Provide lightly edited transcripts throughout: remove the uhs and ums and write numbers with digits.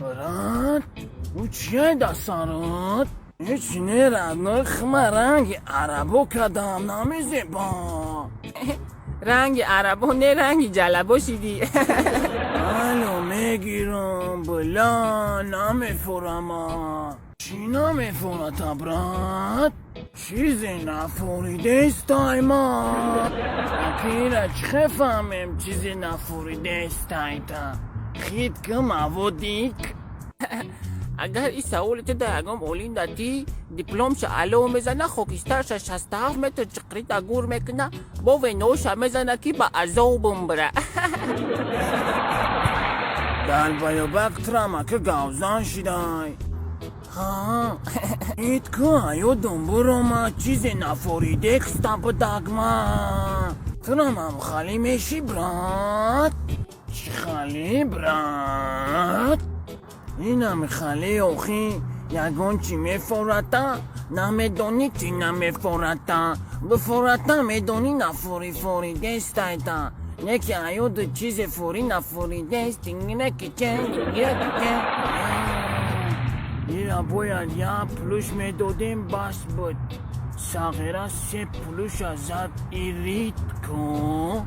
برات او چیه دستارات؟ هیچ نرد رنگ عربو کدام نمیزه با رنگ عربا نه رنگ جلبا شیدی. الو میگیرم بلا نمیفورم چی نمیفورت برات؟ چیزی نفوریده است دایما اکیره چه فهمیم چیزی نفوریده است دایتا خید که موادیک اگر این سوالت درگم اولین داتی دیپلومش علو میزنه خوکیسترش 67 متر چقری تگور میکنه با وینوش میزنه که با عذابم بره. دل بیوبک ترمک گوزان شدای ها ایت که ایو دنبورو ما چیزی نفوریده کستم دگما ترمم خالی میشی برات چی خالی برات اینم خالی اوخی یگون چی میفورتا نمیدونی چی نمیفورتا بفورتا میدونی نفوری فوری دستایتا نکی ایو دو چیز فوری نفوری دستی نکی چه ایرا باید یا پلوش میدادیم بس بود ساغیره 3 پلوش ازت ایرید کن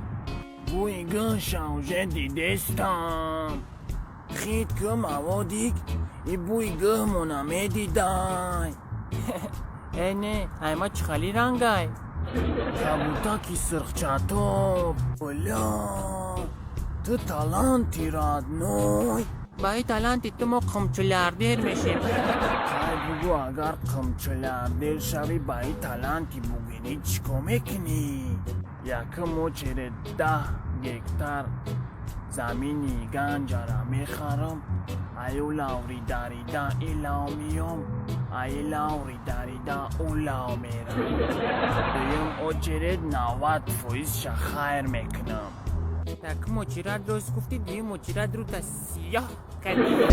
بویگه شوژه دیدستم خید که موادیک ای بویگه منامه دیدای نه ایما چه خالی رنگای کبوتا کی سرخچاتو بلا تو تالانتی راد نوی با این تالانتی تو ما قمچلاردیر میشیم. خیلی بگو اگر قمچلاردیر شوی با این تالانتی بگینی چکو میکنی یکمو چره 10 گکتر زمینی گنجا را میخرم ایو لاوری داریدا ایلامیوم ای لاوری داریدا اولاو میرم دویم او چره 90% خیر میکنم یک مچیره درست گفتی دیگه مچیره درو تا سیاه کردی.